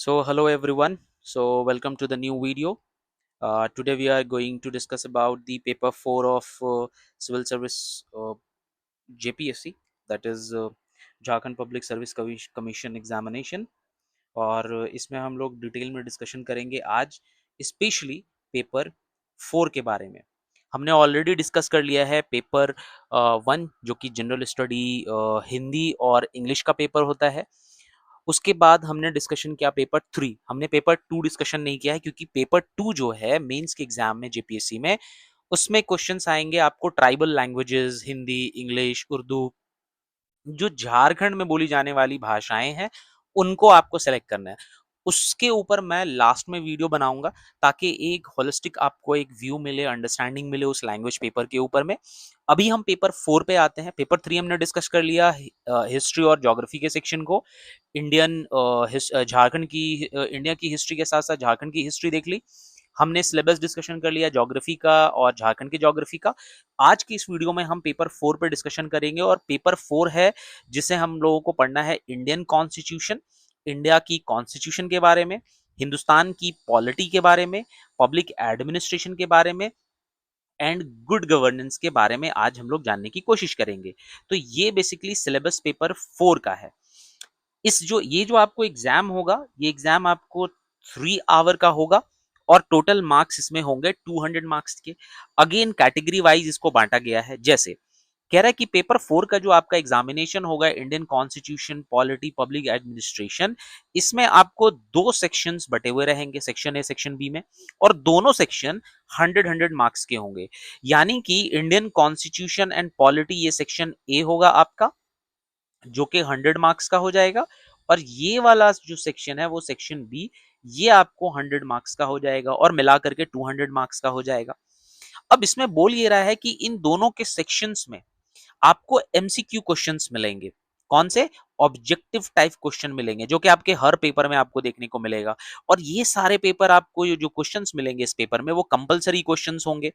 So hello everyone. So welcome to the new video. Today we are going to discuss about the paper 4 of civil service JPSC, that is Jharkhand Public Service Commission Examination. और इसमें हम लोग detail में discussion करेंगे आज, specially paper 4 के बारे में। हमने ऑलरेडी डिस्कस कर लिया है पेपर 1 जो कि जनरल स्टडी हिंदी और इंग्लिश का पेपर होता है। उसके बाद हमने डिस्कशन किया पेपर 3। हमने पेपर 2 डिस्कशन नहीं किया है क्योंकि पेपर 2 जो है मेंस के एग्जाम में जेपीएससी में, उसमें क्वेश्चंस आएंगे आपको tribal languages, Hindi, English, Urdu, जो झारखंड में बोली जाने वाली भाषाएं हैं उनको आपको सेलेक्ट करना है। उसके ऊपर मैं लास्ट में वीडियो बनाऊंगा ताकि एक होलिस्टिक आपको एक व्यू मिले, अंडरस्टैंडिंग मिले उस लैंग्वेज पेपर के ऊपर में। अभी हम पेपर 4 पे आते हैं। पेपर 3 हमने डिस्कस कर लिया हिस्ट्री और ज्योग्राफी के सेक्शन को। झारखंड की इंडिया की हिस्ट्री के साथ साथ झारखंड की हिस्ट्री देख ली। हमने सिलेबस डिस्कशन कर लिया ज्योग्राफी का और झारखंड की ज्योग्राफी का। आज की इस वीडियो में हम पेपर 4 पे डिस्कशन करेंगे और पेपर 4 है जिसे हम लोगों को पढ़ना है इंडियन कॉन्स्टिट्यूशन, इंडिया की कॉन्स्टिट्यूशन के बारे में, हिंदुस्तान की पॉलिटी के बारे में, पब्लिक एडमिनिस्ट्रेशन के बारे में एंड गुड गवर्नेंस के बारे में आज हम लोग जानने की कोशिश करेंगे। तो ये बेसिकली सिलेबस पेपर 4 का है। ये जो आपको एग्जाम होगा, ये एग्जाम आपको 3 आवर का होगा और टोटल मार्क्स इसमें होंगे 200 मार्क्स के। अगेन कैटेगरी वाइज इसको बांटा गया है। जैसे कह रहा है कि पेपर 4 का जो आपका एग्जामिनेशन होगा Indian constitution, polity, public administration, इसमें आपको 2 सेक्शंस बटे हुए रहेंगे, सेक्शन ए सेक्शन बी में, और दोनों सेक्शन 100 मार्क्स के होंगे। यानी कि इंडियन कॉन्स्टिट्यूशन एंड पॉलिटी ये सेक्शन ए होगा आपका, जो कि 100 मार्क्स का हो जाएगा, और ये वाला जो सेक्शन है वो सेक्शन बी, ये आपको 100 मार्क्स का हो जाएगा और मिला करके 200 मार्क्स का हो जाएगा। अब इसमें बोल ये रहा है कि इन दोनों के सेक्शंस में आपको एमसीक्यू क्वेश्चंस मिलेंगे। कौन से? ऑब्जेक्टिव टाइप क्वेश्चन मिलेंगे, जो कि आपके हर पेपर में आपको देखने को मिलेगा। और ये सारे पेपर आपको, ये जो क्वेश्चंस मिलेंगे इस पेपर में, वो कंपलसरी क्वेश्चंस होंगे।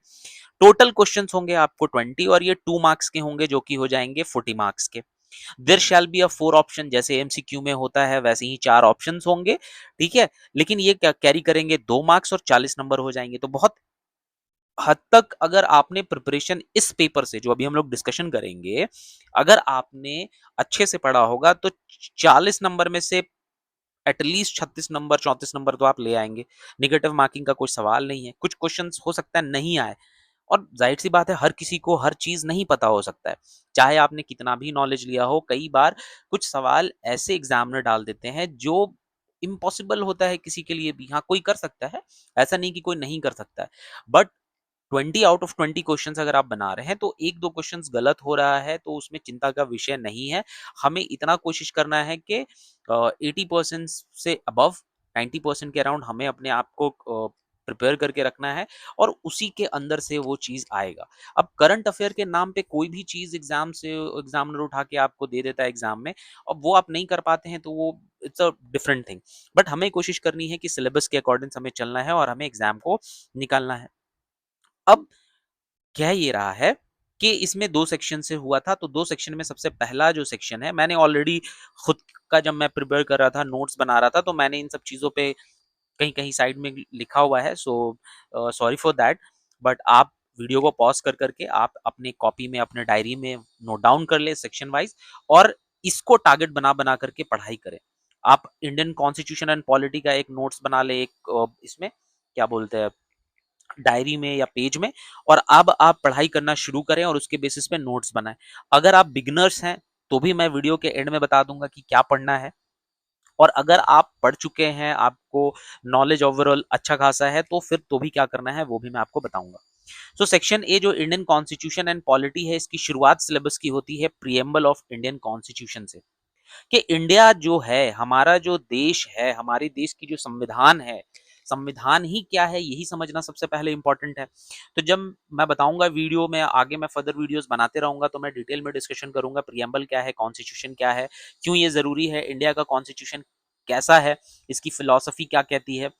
टोटल क्वेश्चंस होंगे आपको 20 और ये 2 मार्क्स के होंगे, जो कि हो जाएंगे 40 मार्क्स के। There shall be a 4 option, जैसे एमसीक्यू में होता है वैसे ही 4 ऑप्शंस होंगे, ठीक है। लेकिन ये क्या कैरी करेंगे 2 मार्क्स और 40 नंबर हो जाएंगे। तो बहुत हद तक अगर आपने प्रिपरेशन इस पेपर से, जो अभी हम लोग डिस्कशन करेंगे, अगर आपने अच्छे से पढ़ा होगा तो 40 नंबर में से एटलीस्ट 36 नंबर, 34 नंबर तो आप ले आएंगे। निगेटिव मार्किंग का कोई सवाल नहीं है। कुछ क्वेश्चंस हो सकता है नहीं आए, और जाहिर सी बात है हर किसी को हर चीज नहीं पता हो सकता है, चाहे आपने कितना भी नॉलेज लिया हो। कई बार कुछ सवाल ऐसे एग्जामिनर डाल देते हैं जो इम्पॉसिबल होता है किसी के लिए भी। हाँ, कोई कर सकता है, ऐसा नहीं कि कोई नहीं कर सकता है, बट 20 आउट ऑफ 20 क्वेश्चंस अगर आप बना रहे हैं तो एक दो क्वेश्चंस गलत हो रहा है तो उसमें चिंता का विषय नहीं है। हमें इतना कोशिश करना है कि 80% से अबव, 90% के अराउंड हमें अपने आप को प्रिपेयर करके रखना है, और उसी के अंदर से वो चीज आएगा। अब करंट अफेयर के नाम पे कोई भी चीज एग्जाम से एग्जामिनर उठा के आपको दे देता है एग्जाम में, और वो आप नहीं कर पाते हैं तो वो it's a different thing. But हमें कोशिश करनी है कि सिलेबस के अकॉर्डिंग हमें चलना है और हमें एग्जाम को निकालना है। अब कह ये रहा है कि इसमें 2 सेक्शन से हुआ था, तो 2 सेक्शन में सबसे पहला जो सेक्शन है, मैंने ऑलरेडी खुद का, जब मैं प्रिपेयर कर रहा था, नोट्स बना रहा था, तो मैंने इन सब चीज़ों पे कहीं कहीं साइड में लिखा हुआ है, so sorry for that. But आप वीडियो को पॉज कर करके आप अपने कॉपी में, अपने डायरी में नोट डाउन कर ले सेक्शन वाइज, और इसको टारगेट बना बना करके पढ़ाई करें। आप इंडियन कॉन्स्टिट्यूशन एंड पॉलिटी का एक नोट्स बना ले, एक इसमें क्या बोलते हैं, डायरी में या पेज में, और अब आप पढ़ाई करना शुरू करें और उसके बेसिस पे नोट्स बनाएं। अगर आप बिगनर्स हैं तो भी मैं वीडियो के एंड में बता दूंगा कि क्या पढ़ना है, और अगर आप पढ़ चुके हैं, आपको नॉलेज ओवरऑल अच्छा खासा है, तो फिर तो भी क्या करना है वो भी मैं आपको बताऊंगा। सो सेक्शन ए जो इंडियन कॉन्स्टिट्यूशन एंड पॉलिटी है, इसकी शुरुआत सिलेबस की होती है प्रियम्बल ऑफ इंडियन कॉन्स्टिट्यूशन से, कि इंडिया जो है, हमारा जो देश है, हमारे देश की जो संविधान है, संविधान ही क्या है यही समझना सबसे पहले इंपॉर्टेंट है। तो जब मैं बताऊंगा वीडियो में आगे, मैं फर्दर वीडियोस बनाते रहूंगा, तो मैं डिटेल में डिस्कशन करूंगा प्रियम्बल क्या है, कॉन्स्टिट्यूशन क्या है, क्यों ये जरूरी है, इंडिया का कॉन्स्टिट्यूशन कैसा है, इसकी फिलॉसफी क्या कहती है,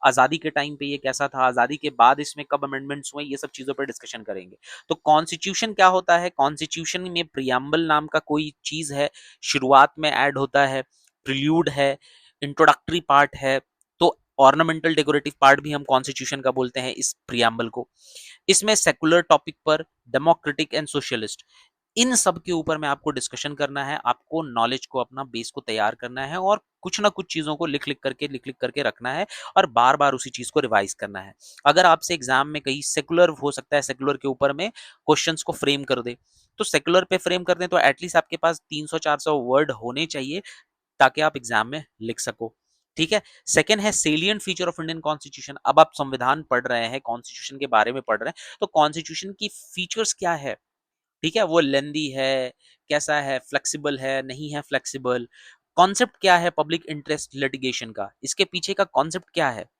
आजादी के टाइम पे ये कैसा था, आजादी के बाद इसमें कब अमेंडमेंट्स हुए, ये सब चीजों पर डिस्कशन करेंगे। तो कॉन्स्टिट्यूशन क्या होता है? कॉन्स्टिट्यूशन में प्रियम्बल नाम का कोई चीज है, शुरुआत में ऐड होता है, प्रिल्यूड है, इंट्रोडक्टरी पार्ट है, तो ऑर्नामेंटल डेकोरेटिव पार्ट भी हम कॉन्स्टिट्यूशन का बोलते हैं इस प्रियम्बल को। इसमें सेकुलर टॉपिक पर, डेमोक्रेटिक एंड सोशलिस्ट, इन सब के ऊपर में आपको डिस्कशन करना है, आपको नॉलेज को, अपना बेस को तैयार करना है और कुछ ना कुछ चीजों को लिख लिख करके रखना है और बार बार उसी चीज को रिवाइज करना है। अगर आपसे एग्जाम में कहीं सेकुलर हो सकता है, सेकुलर के ऊपर में क्वेश्चंस को फ्रेम कर दे, तो सेकुलर पे फ्रेम कर दें तो एटलीस्ट आपके पास 300-400 वर्ड होने चाहिए ताकि आप एग्जाम में लिख सको। ठीक है। सेकंड है salient feature of Indian constitution. अब आप संविधान पढ़ रहे हैं, कॉन्स्टिट्यूशन के बारे में पढ़ रहे हैं, तो कॉन्स्टिट्यूशन की फीचर्स क्या है, ठीक है, वो लेंदी है, कैसा है, फ्लेक्सिबल है, नहीं है फ्लेक्सिबल, कॉन्सेप्ट क्या है पब्लिक इंटरेस्ट लिटिगेशन का, इसके पीछे का कॉन्सेप्ट क्या है।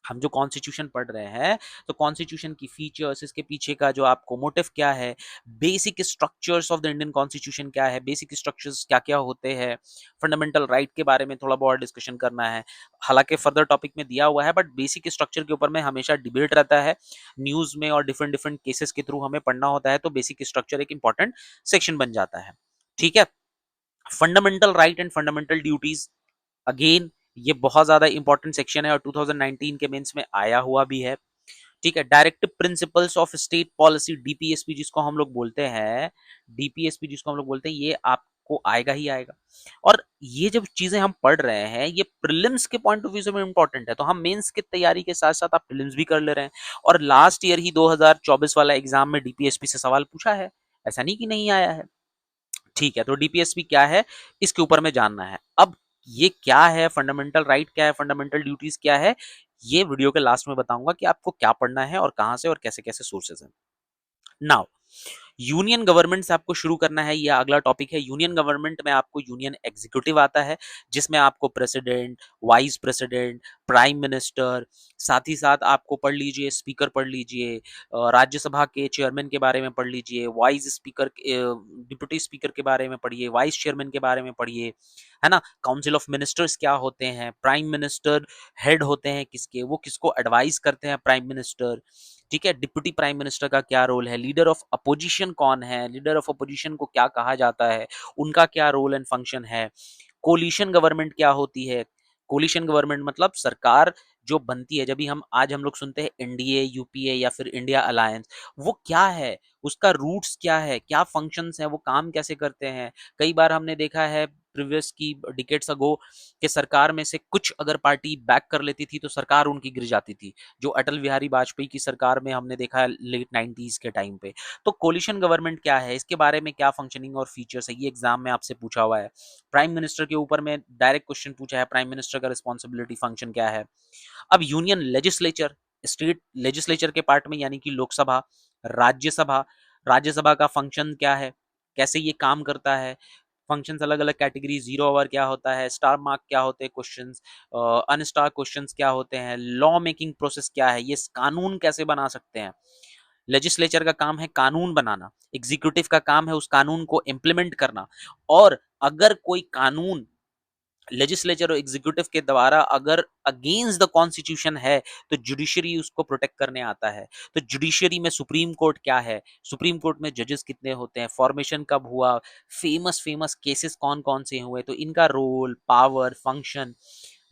हम जो कॉन्स्टिट्यूशन पढ़ रहे हैं तो कॉन्स्टिट्यूशन की फीचर्स, इसके पीछे का जो आपको मोटिव क्या है, basic structures of the Indian constitution क्या है, बेसिक स्ट्रक्चर्स क्या क्या होते हैं, फंडामेंटल राइट के बारे में थोड़ा बहुत डिस्कशन करना है। हालांकि फर्दर टॉपिक में दिया हुआ है बट बेसिक स्ट्रक्चर के ऊपर में हमेशा डिबेट रहता है न्यूज में और डिफरेंट डिफरेंट केसेस के थ्रू हमें पढ़ना होता है, तो बेसिक स्ट्रक्चर एक इंपॉर्टेंट सेक्शन बन जाता है। ठीक है। Fundamental right and fundamental duties, again ये बहुत ज्यादा इंपॉर्टेंट सेक्शन है और 2019 के मेंस में आया हुआ भी है। ठीक है। Directive principles of state policy, DPSP जिसको हम लोग बोलते हैं, डीपीएसपी जिसको हम लोग बोलते हैं, ये आपको आएगा ही आएगा। और ये जब चीजें हम पढ़ रहे हैं ये प्रीलिम्स के पॉइंट ऑफ व्यू से भी इंपॉर्टेंट है, तो हम मेंस की तैयारी के साथ साथ आप प्रीलिम्स भी कर ले रहे हैं। और लास्ट ईयर ही 2024 वाला एग्जाम में डीपीएसपी से सवाल पूछा है, ऐसा नहीं कि नहीं आया है। ठीक है। तो डीपीएसपी क्या है इसके ऊपर में जानना है। अब ये क्या है, फंडामेंटल राइट क्या है, फंडामेंटल ड्यूटीज क्या है, ये वीडियो के लास्ट में बताऊंगा कि आपको क्या पढ़ना है और कहां से और कैसे कैसे सोर्सेज हैं। नाउ यूनियन गवर्नमेंट से आपको शुरू करना है, यह अगला टॉपिक है। यूनियन गवर्नमेंट में आपको यूनियन एग्जीक्यूटिव आता है जिसमें आपको president, vice president, prime minister, साथ ही साथ आपको पढ़ लीजिए स्पीकर पढ़ लीजिए, राज्यसभा के चेयरमैन के बारे में पढ़ लीजिए, वाइस स्पीकर, डिप्यूटी स्पीकर के बारे में पढ़िए, वाइस चेयरमैन के बारे में पढ़िए, है ना। काउंसिल ऑफ मिनिस्टर्स क्या होते हैं, प्राइम मिनिस्टर हेड होते हैं किसके, वो किसको एडवाइस करते हैं, प्राइम मिनिस्टर। ठीक है। डिप्यूटी प्राइम मिनिस्टर का क्या रोल है, लीडर ऑफ अपोजिशन कौन है, लीडर ऑफ अपोजिशन को क्या कहा जाता है, उनका क्या रोल एंड फंक्शन है। कोलिशन गवर्नमेंट क्या होती है, कोलिशन गवर्नमेंट मतलब सरकार जो बनती है, जब भी हम आज हम लोग सुनते हैं एनडीए, यूपीए या फिर इंडिया अलायंस, वो क्या है, उसका रूट्स क्या है, क्या फंक्शंस है, वो काम कैसे करते हैं। कई बार हमने देखा है प्रीवियस की डिकेट्स अगो कि सरकार में से कुछ अगर पार्टी बैक कर लेती थी तो सरकार उनकी गिर जाती थी, जो अटल बिहारी वाजपेयी की सरकार में हमने देखा है लेट 90s के टाइम पे। तो कोलिशन गवर्नमेंट क्या है, इसके बारे में क्या फंक्शनिंग और फीचर्स है, ये एग्जाम में आपसे पूछा हुआ है। प्राइम मिनिस्टर के ऊपर में डायरेक्ट क्वेश्चन पूछा है, प्राइम मिनिस्टर का रिस्पॉन्सिबिलिटी फंक्शन क्या है। अब यूनियन लेजिस्लेचर, स्टेट लेजिस्लेचर के पार्ट में यानी कि लोकसभा, राज्यसभा, राज्यसभा का फंक्शन क्या है, कैसे ये काम करता है, फंक्शंस अलग अलग कैटेगरी, जीरो आवर क्या होता है, स्टार मार्क क्या होते हैं क्वेश्चंस, अनस्टार क्वेश्चंस क्या होते हैं, लॉ मेकिंग प्रोसेस क्या है, ये कानून कैसे बना सकते हैं। लेजिस्लेचर का काम है कानून बनाना, एग्जीक्यूटिव का काम है उस कानून को इम्प्लीमेंट करना। और अगर कोई कानून लेजिस्लेचर और एग्जीक्यूटिव के द्वारा अगर अगेंस्ट द कॉन्स्टिट्यूशन है तो जुडिशरी उसको प्रोटेक्ट करने आता है। तो जुडिशरी में सुप्रीम कोर्ट क्या है, सुप्रीम कोर्ट में जजेस कितने होते हैं, फॉर्मेशन कब हुआ, फेमस फेमस केसेस कौन कौन से हुए, तो इनका role, power, function,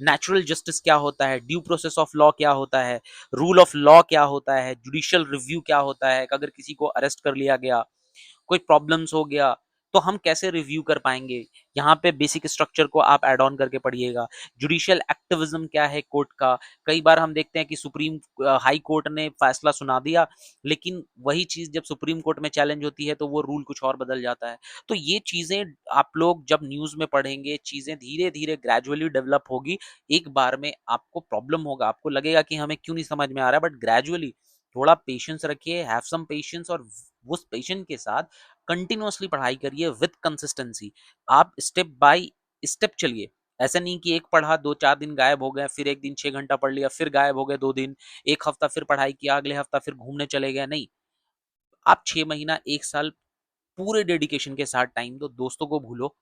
natural justice क्या होता है, ड्यू प्रोसेस ऑफ लॉ क्या होता है, रूल ऑफ लॉ क्या होता है, जुडिशियल रिव्यू क्या होता है, अगर किसी को अरेस्ट कर लिया गया, कोई प्रॉब्लम्स हो गया, तो हम कैसे रिव्यू कर पाएंगे। यहाँ पे बेसिक स्ट्रक्चर को आप ऐड ऑन करके पढ़िएगा। जुडिशियल एक्टिविज्म क्या है कोर्ट का, कई बार हम देखते हैं कि सुप्रीम हाई कोर्ट ने फैसला सुना दिया लेकिन वही चीज जब सुप्रीम कोर्ट में चैलेंज होती है तो वो रूल कुछ और बदल जाता है। तो ये चीजें आप लोग जब न्यूज में पढ़ेंगे, चीजें धीरे धीरे ग्रेजुअली डेवलप होगी। एक बार में आपको प्रॉब्लम होगा, आपको लगेगा कि हमें क्यों नहीं समझ में आ रहा है, बट ग्रेजुअली थोड़ा पेशेंस रखिए, हैव सम पेशेंस, और उस पेशेंस के साथ कंटिन्यूअसली पढ़ाई करिए विद कंसिस्टेंसी। आप स्टेप बाय स्टेप चलिए। ऐसा नहीं कि एक पढ़ा 2-4 दिन गायब हो गए, फिर एक दिन 6 घंटा पढ़ लिया, फिर गायब हो गए 2 दिन, एक हफ्ता फिर पढ़ाई किया, अगले हफ्ता फिर घूमने चले गए। नहीं, आप 6 महीना, एक साल पूरे डेडिकेशन के साथ टाइम दो। दोस्तों को भूलो,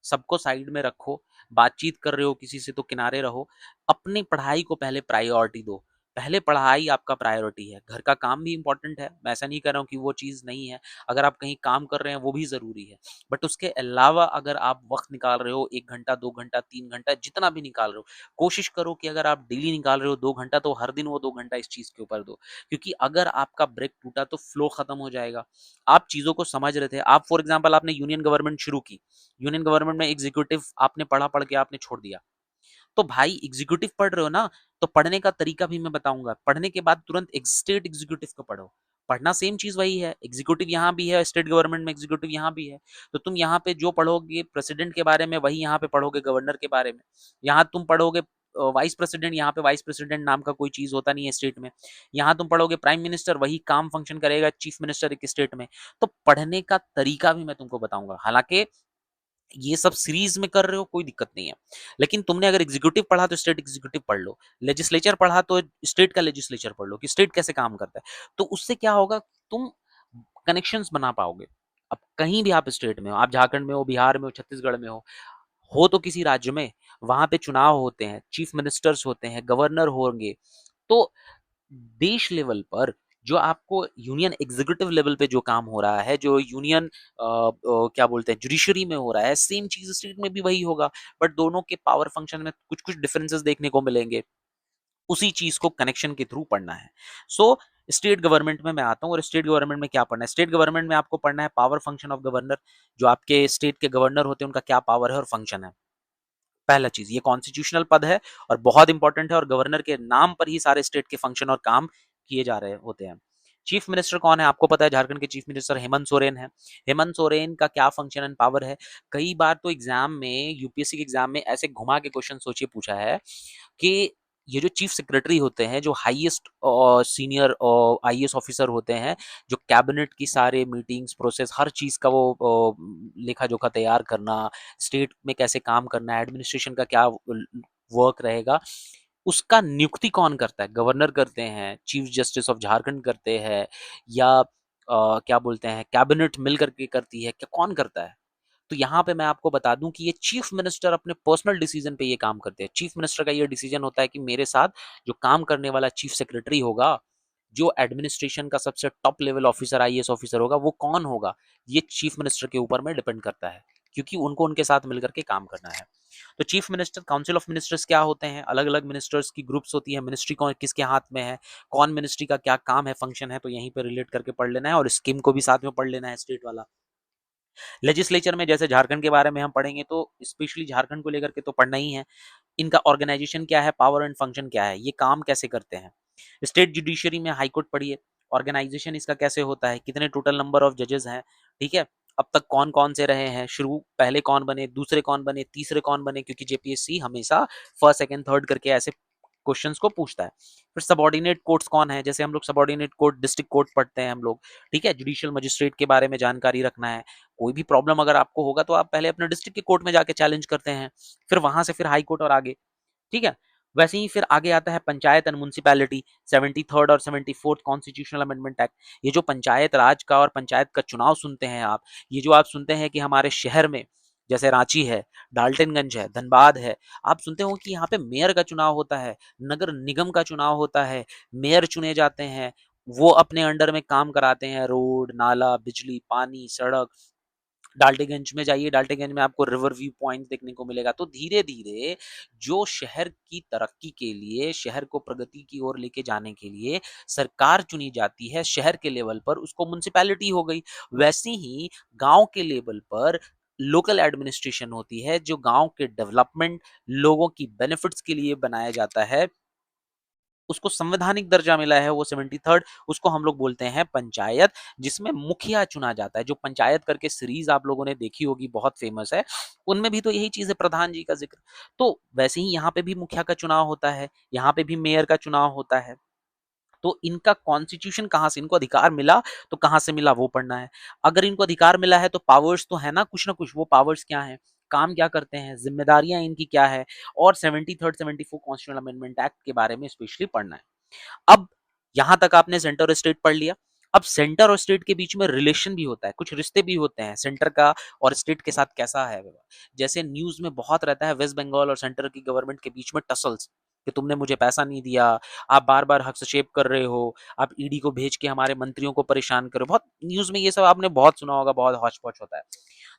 सबको साइड में रखो, बातचीत कर रहे हो किसी से तो किनारे रहो, अपनी पढ़ाई को पहले प्रायोरिटी दो। पहले पढ़ाई आपका प्रायोरिटी है, घर का काम भी इंपॉर्टेंट है, मैं ऐसा नहीं कर रहा हूँ कि वो चीज़ नहीं है, अगर आप कहीं काम कर रहे हैं वो भी ज़रूरी है, बट उसके अलावा अगर आप वक्त निकाल रहे हो 1 घंटा 2 घंटा 3 घंटा जितना भी निकाल रहे हो, कोशिश करो कि अगर आप डेली निकाल रहे हो 2 घंटा तो हर दिन वो 2 घंटा इस चीज़ के ऊपर दो, क्योंकि अगर आपका ब्रेक टूटा तो फ्लो खत्म हो जाएगा। आप चीज़ों को समझ रहे थे, आप फॉर एग्जाम्पल आपने यूनियन गवर्नमेंट शुरू की, यूनियन गवर्नमेंट में एग्जीक्यूटिव आपने पढ़ के आपने छोड़ दिया, तो भाई एग्जीक्यूटिव पढ़ रहे हो ना, तो पढ़ने का तरीका भी मैं बताऊंगा, पढ़ने के बाद तुरंत एक स्टेट एग्जीक्यूटिव को पढ़ो, पढ़ना सेम चीज वही है, एग्जीक्यूटिव यहाँ भी है, स्टेट गवर्नमेंट में एग्जीक्यूटिव यहाँ भी है, तो तुम यहाँ पे जो पढ़ोगे प्रेसिडेंट के बारे में वही यहाँ पे पढ़ोगे गवर्नर के बारे में, यहाँ तुम पढ़ोगे वाइस प्रेसिडेंट, यहाँ पे वाइस प्रेसिडेंट नाम का कोई चीज होता नहीं है स्टेट में, यहाँ तुम पढ़ोगे प्राइम मिनिस्टर, वही काम फंक्शन करेगा चीफ मिनिस्टर एक स्टेट में, तो पढ़ने का तरीका भी मैं तुमको बताऊंगा, हालांकि ये सब सीरीज में कर रहे हो कोई दिक्कत नहीं है, लेकिन तुमने अगर एग्जीक्यूटिव पढ़ा तो स्टेट एग्जीक्यूटिव पढ़ लो, लेजिस्लेचर पढ़ा तो स्टेट का लेजिस्लेचर पढ़ लो कि स्टेट कैसे काम करता है, तो उससे क्या होगा, तुम कनेक्शंस बना पाओगे। अब कहीं भी आप स्टेट में हो, आप झारखंड में हो, बिहार में हो, छत्तीसगढ़ में हो तो किसी राज्य में, वहां पे चुनाव होते हैं, चीफ मिनिस्टर्स होते हैं, गवर्नर होंगे, तो देश लेवल पर जो आपको यूनियन एग्जीक्यूटिव लेवल पे जो काम हो रहा है, जो यूनियन क्या बोलते हैं जुडिशरी में हो रहा है, सेम चीज स्टेट में भी वही होगा, बट दोनों के पावर फंक्शन में कुछ कुछ डिफरेंसेस देखने को मिलेंगे, उसी चीज को कनेक्शन के थ्रू पढ़ना है। सो स्टेट गवर्नमेंट में मैं आता हूँ, और स्टेट गवर्नमेंट में क्या पढ़ना है, स्टेट गवर्नमेंट में आपको पढ़ना है पावर फंक्शन ऑफ गवर्नर, जो आपके स्टेट के गवर्नर होते हैं उनका क्या पावर है और फंक्शन है। पहला चीज, ये कॉन्स्टिट्यूशनल पद है और बहुत इंपॉर्टेंट है, और गवर्नर के नाम पर ही सारे स्टेट के फंक्शन और काम किए जा रहे होते हैं। चीफ मिनिस्टर कौन है, आपको पता है, झारखंड के चीफ मिनिस्टर हेमंत सोरेन है। हेमंत सोरेन का क्या फंक्शन एंड पावर है, कई बार तो एग्जाम में, यूपीएससी के एग्जाम में ऐसे घुमा के क्वेश्चन सोचिए पूछा है कि ये जो चीफ सेक्रेटरी होते हैं, जो हाईएस्ट सीनियर आईएएस ऑफिसर होते हैं, जो कैबिनेट की सारे मीटिंग्स प्रोसेस हर चीज का वो लेखा जोखा तैयार करना, स्टेट में कैसे काम करना है, एडमिनिस्ट्रेशन का क्या वर्क रहेगा, उसका नियुक्ति कौन करता है, गवर्नर करते हैं, चीफ जस्टिस ऑफ झारखंड करते हैं, या क्या बोलते हैं कैबिनेट मिल करके करती है, क्या कौन करता है। तो यहाँ पे मैं आपको बता दूं कि ये चीफ मिनिस्टर अपने पर्सनल डिसीजन पे ये काम करते हैं। चीफ मिनिस्टर का ये डिसीजन होता है कि मेरे साथ जो काम करने वाला चीफ सेक्रेटरी होगा, जो एडमिनिस्ट्रेशन का सबसे top level officer IAS officer होगा, वो कौन होगा, ये चीफ मिनिस्टर के ऊपर में डिपेंड करता है, क्योंकि उनको उनके साथ मिलकर के काम करना है। तो chief minister, council of ministers क्या होते हैं, अलग अलग मिनिस्टर्स की ग्रुप्स होती है, मिनिस्ट्री कौन किसके हाथ में है, कौन मिनिस्ट्री का क्या काम है, फंक्शन है, तो यहीं पर रिलेट करके पढ़ लेना है, और स्कीम को भी साथ में पढ़ लेना है स्टेट वाला। लेजिस्लेचर में जैसे झारखंड के बारे में हम पढ़ेंगे, तो स्पेशली झारखंड को लेकर के तो पढ़ना ही है, इनका ऑर्गेनाइजेशन क्या है, पावर एंड फंक्शन क्या है, ये काम कैसे करते हैं। स्टेट जुडिशरी में हाईकोर्ट पढ़िए, ऑर्गेनाइजेशन इसका कैसे होता है, कितने टोटल नंबर ऑफ जजेस हैं, ठीक है, अब तक कौन कौन से रहे हैं, शुरू पहले कौन बने, दूसरे कौन बने, तीसरे कौन बने, क्योंकि जेपीएससी हमेशा फर्स्ट सेकंड थर्ड करके ऐसे क्वेश्चंस को पूछता है। फिर सबॉर्डिनेट कोर्ट्स कौन है, जैसे हम लोग सबॉर्डिनेट कोर्ट डिस्ट्रिक्ट कोर्ट पढ़ते हैं हम लोग, ठीक है, जुडिशियल मजिस्ट्रेट के बारे में जानकारी रखना है, कोई भी प्रॉब्लम अगर आपको होगा तो आप पहले अपने डिस्ट्रिक्ट के कोर्ट में जाके चैलेंज करते हैं, फिर वहां से फिर हाई कोर्ट और आगे, ठीक है। वैसे ही फिर आगे आता है पंचायत एंड म्युनिसिपैलिटी, 73rd और 74th कॉन्स्टिट्यूशनल अमेंडमेंट एक्ट। ये जो पंचायत राज का और पंचायत का चुनाव सुनते हैं आप, ये जो आप सुनते हैं कि हमारे शहर में जैसे रांची है, डाल्टनगंज है, धनबाद है, आप सुनते हो कि यहाँ पे मेयर का चुनाव होता है, नगर निगम का चुनाव होता है, मेयर चुने जाते हैं, वो अपने अंडर में काम कराते हैं, रोड नाला बिजली पानी सड़क। डाल्टेगंज में जाइए, डाल्टेगंज में आपको रिवर व्यू पॉइंट देखने को मिलेगा। तो धीरे धीरे जो शहर की तरक्की के लिए, शहर को प्रगति की ओर लेके जाने के लिए सरकार चुनी जाती है शहर के लेवल पर, उसको म्युनिसिपैलिटी हो गई। वैसे ही गांव के लेवल पर लोकल एडमिनिस्ट्रेशन होती है, जो गांव के डेवलपमेंट, लोगों की बेनिफिट्स के लिए बनाया जाता है, उसको संवैधानिक दर्जा मिला है, वो 73rd, उसको हम लोग बोलते हैं पंचायत, जिसमें मुखिया चुना जाता है। जो पंचायत करके सीरीज आप लोगों ने देखी होगी, बहुत फेमस है, उनमें भी तो यही चीज है, प्रधान जी का जिक्र। तो वैसे ही यहाँ पे भी मुखिया का चुनाव होता है, यहाँ पे भी मेयर का चुनाव होता है। तो इनका कॉन्स्टिट्यूशन कहाँ से, इनको अधिकार मिला तो कहाँ से मिला वो पढ़ना है। अगर इनको अधिकार मिला है तो पावर्स तो है ना कुछ ना कुछ, वो पावर्स क्या है, काम क्या करते हैं, जिम्मेदारियां इनकी क्या है, और 73rd 74 कॉन्स्टिट्यूशनल अमेंडमेंट एक्ट के बारे में स्पेशली पढ़ना है। अब यहां तक आपने सेंटर और स्टेट पढ़ लिया। अब सेंटर और स्टेट के बीच में रिलेशन भी होता है, कुछ रिश्ते भी होते हैं सेंटर का और स्टेट के साथ कैसा है। जैसे न्यूज में बहुत रहता है वेस्ट बंगाल और सेंटर की गवर्नमेंट के बीच में टसल्स, कि तुमने मुझे पैसा नहीं दिया, आप बार बार हस्तक्षेप कर रहे हो, आप ईडी को भेज के हमारे मंत्रियों को परेशान करो। बहुत न्यूज में ये सब आपने बहुत सुना होगा, बहुत हौच पौच होता है।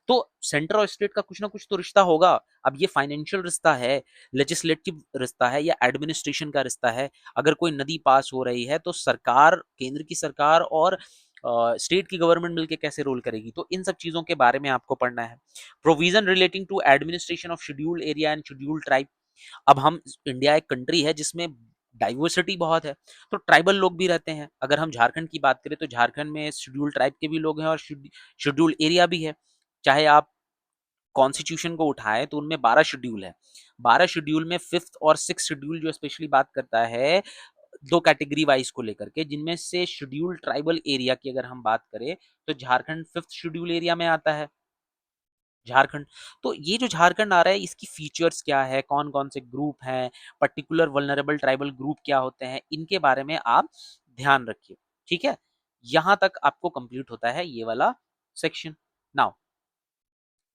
तो सेंटर और स्टेट का कुछ ना कुछ तो रिश्ता होगा। अब ये फाइनेंशियल रिश्ता है, लेजिस्लेटिव रिश्ता है, या एडमिनिस्ट्रेशन का रिश्ता है। अगर कोई नदी पास हो रही है तो सरकार, केंद्र की सरकार और स्टेट की गवर्नमेंट मिलकर कैसे रोल करेगी, तो इन सब चीजों के बारे में आपको पढ़ना है। Provision relating to administration of scheduled area and scheduled tribe. अब हम, इंडिया एक कंट्री है जिसमें डाइवर्सिटी बहुत है, तो ट्राइबल लोग भी रहते हैं। अगर हम झारखंड की बात करें तो झारखंड में शेड्यूल्ड ट्राइब के भी लोग हैं और शेड्यूल्ड एरिया भी है। चाहे आप कॉन्स्टिट्यूशन को उठाएं तो उनमें 12 शेड्यूल है। 12 शेड्यूल में फिफ्थ और सिक्स शेड्यूल जो स्पेशली बात करता है दो कैटेगरी वाइज को लेकर के, जिनमें से शेड्यूल ट्राइबल एरिया की अगर हम बात करें तो झारखंड फिफ्थ शेड्यूल एरिया में आता है। झारखंड, तो ये जो झारखंड आ रहा है इसकी फीचर्स क्या है, कौन कौन से ग्रुप हैं, पर्टिकुलर वल्नरेबल ट्राइबल ग्रुप क्या होते हैं, इनके बारे में आप ध्यान रखिए। ठीक है, यहां तक आपको कंप्लीट होता है ये वाला सेक्शन। नाउ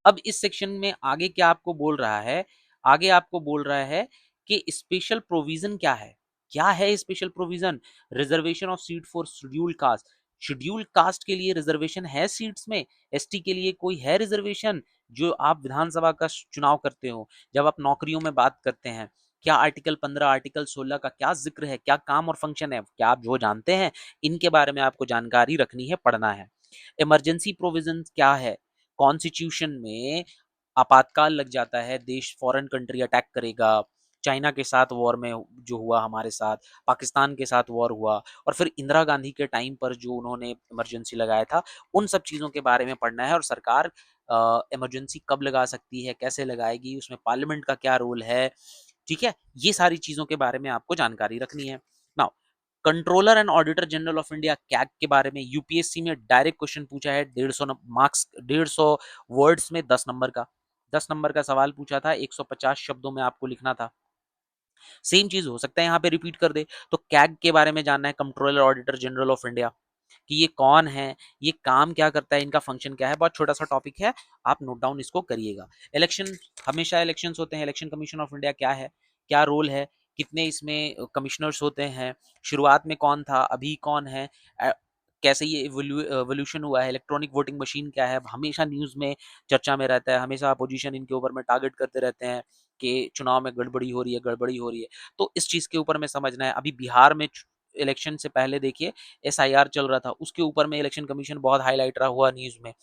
अब इस सेक्शन में आगे क्या आपको बोल रहा है, आगे आपको बोल रहा है कि स्पेशल प्रोविजन क्या है special provision. Reservation of seat for scheduled caste, scheduled caste के लिए रिजर्वेशन है सीट्स में। एसटी के लिए कोई है रिजर्वेशन? जो आप विधानसभा का चुनाव करते हो, जब आप नौकरियों में बात करते हैं, क्या आर्टिकल 15 आर्टिकल 16 का क्या जिक्र है, क्या काम और फंक्शन है, क्या आप जो जानते हैं, इनके बारे में आपको जानकारी रखनी है, पढ़ना है। इमरजेंसी प्रोविजन क्या है, कॉन्स्टिट्यूशन में आपातकाल लग जाता है, देश फॉरेन कंट्री अटैक करेगा, चाइना के साथ वॉर में जो हुआ, हमारे साथ पाकिस्तान के साथ वॉर हुआ, और फिर इंदिरा गांधी के टाइम पर जो उन्होंने इमरजेंसी लगाया था, उन सब चीज़ों के बारे में पढ़ना है। और सरकार इमरजेंसी कब लगा सकती है, कैसे लगाएगी, उसमें पार्लियामेंट का क्या रोल है, ठीक है, ये सारी चीज़ों के बारे में आपको जानकारी रखनी है। Now controller and auditor general of India CAG के बारे में यूपीएससी में डायरेक्ट क्वेश्चन पूछा है, 150 मार्क्स, 150 वर्ड्स में 10 नंबर का, 10 नंबर का सवाल पूछा था, 150 शब्दों में आपको लिखना था। सेम चीज हो सकता है यहाँ पे रिपीट कर दे। तो कैग के बारे में जानना है, controller auditor general of India, कि ये कौन है, ये काम क्या करता है, इनका फंक्शन क्या है। बहुत छोटा सा टॉपिक है, आप नोट डाउन इसको करिएगा। इलेक्शन, हमेशा इलेक्शंस होते हैं, इलेक्शन कमीशन ऑफ इंडिया क्या है, क्या रोल है, कितने इसमें कमिश्नर्स होते हैं, शुरुआत में कौन था, अभी कौन है, कैसे ये एवोल्यूशन हुआ है, इलेक्ट्रॉनिक वोटिंग मशीन क्या है, हमेशा न्यूज में चर्चा में रहता है, हमेशा अपोजिशन इनके ऊपर में टारगेट करते रहते हैं कि चुनाव में गड़बड़ी हो रही है, गड़बड़ी हो रही है। तो इस चीज के ऊपर में समझना है। अभी बिहार में इलेक्शन से पहले देखिए एसआईआर चल रहा था, उसके ऊपर में इलेक्शन कमीशन बहुत हाईलाइट रहा हुआ न्यूज में।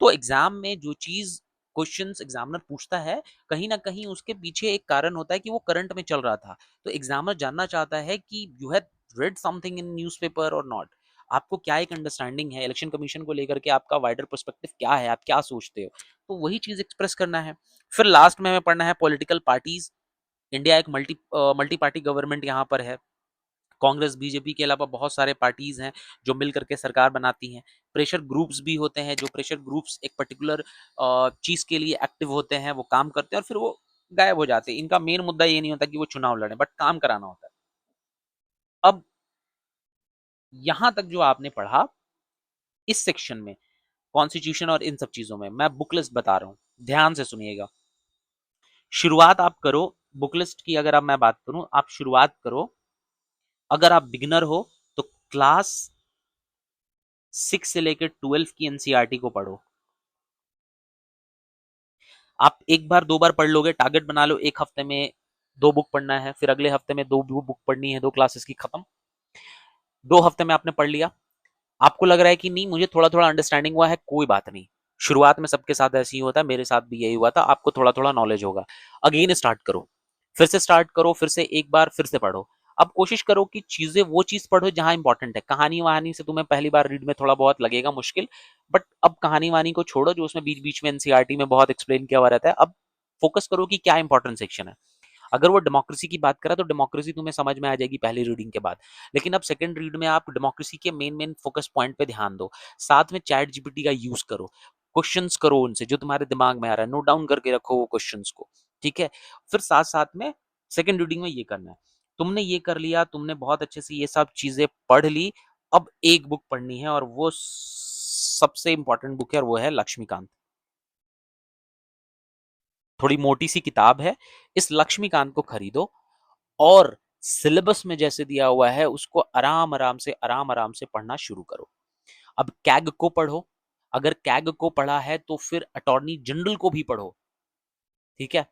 तो एग्जाम में जो चीज क्वेश्चंस एग्जामिनर पूछता है, कहीं ना कहीं उसके पीछे एक कारण होता है कि वो करंट में चल रहा था। तो एग्जामिनर जानना चाहता है कि you have read something in newspaper और नॉट, आपको क्या एक अंडरस्टैंडिंग है इलेक्शन कमीशन को लेकर के, आपका वाइडर पर्सपेक्टिव क्या है, आप क्या सोचते हो, तो वही चीज एक्सप्रेस करना है। फिर लास्ट में हमें पढ़ना है पॉलिटिकल पार्टीज। इंडिया एक मल्टी पार्टी गवर्नमेंट यहाँ पर है। कांग्रेस बीजेपी के अलावा बहुत सारे पार्टीज हैं जो मिल करके सरकार बनाती हैं। प्रेशर ग्रुप्स भी होते हैं, जो प्रेशर ग्रुप्स एक पर्टिकुलर चीज के लिए एक्टिव होते हैं, वो काम करते हैं और फिर वो गायब हो जाते हैं। इनका मेन मुद्दा ये नहीं होता कि वो चुनाव लड़े, बट काम कराना होता है। अब यहां तक जो आपने पढ़ा इस सेक्शन में, कॉन्स्टिट्यूशन और इन सब चीजों में, मैं बुक लिस्ट बता रहा हूं, ध्यान से सुनिएगा। शुरुआत आप करो, बुक लिस्ट की अगर अब मैं बात करूं, आप शुरुआत करो, अगर आप बिगिनर हो तो क्लास 6 से लेकर 12 की एनसीईआरटी को पढ़ो। आप एक बार दो बार पढ़ लोगे, टारगेट बना लो, एक हफ्ते में 2 बुक पढ़ना है, फिर अगले हफ्ते में 2 बुक पढ़नी है, 2 क्लासेस की खत्म। 2 हफ्ते में आपने पढ़ लिया, आपको लग रहा है कि नहीं मुझे थोड़ा थोड़ा अंडरस्टैंडिंग हुआ है, कोई बात नहीं, शुरुआत में सबके साथ ऐसे ही होता है, मेरे साथ भी यही हुआ था, आपको थोड़ा थोड़ा नॉलेज होगा। अगेन स्टार्ट करो, फिर से स्टार्ट करो, फिर से एक बार फिर से पढ़ो। अब कोशिश करो कि चीजें वो चीज पढ़ो जहां इंपॉर्टेंट है। कहानी वहानी से तुम्हें पहली बार रीड में थोड़ा बहुत लगेगा मुश्किल, बट अब कहानी वानी को छोड़ो जो उसमें बीच बीच में एनसीईआरटी में बहुत एक्सप्लेन किया हुआ रहता है। अब फोकस करो कि क्या इंपॉर्टेंट सेक्शन है। अगर वो डेमोक्रेसी की बात करा तो डेमोक्रेसी तुम्हें समझ में आ जाएगी पहली रीडिंग के बाद, लेकिन अब सेकंड रीड में आप डेमोक्रेसी के मेन मेन फोकस पॉइंट पे ध्यान दो। साथ में चैट जीपीटी का यूज करो, क्वेश्चंस करो उनसे जो तुम्हारे दिमाग में आ रहा है, नोट डाउन करके रखो वो क्वेश्चंस को, ठीक है। फिर साथ साथ में सेकंड रीडिंग में ये करना है। तुमने ये कर लिया, तुमने बहुत अच्छे से ये सब चीजें पढ़ ली। अब एक बुक पढ़नी है और वो सबसे इंपॉर्टेंट बुक है और वो है लक्ष्मीकांत। थोड़ी मोटी सी किताब है, इस लक्ष्मीकांत को खरीदो और सिलेबस में जैसे दिया हुआ है उसको आराम आराम से पढ़ना शुरू करो। अब कैग को पढ़ो, अगर कैग को पढ़ा है तो फिर अटॉर्नी जनरल को भी पढ़ो, ठीक है।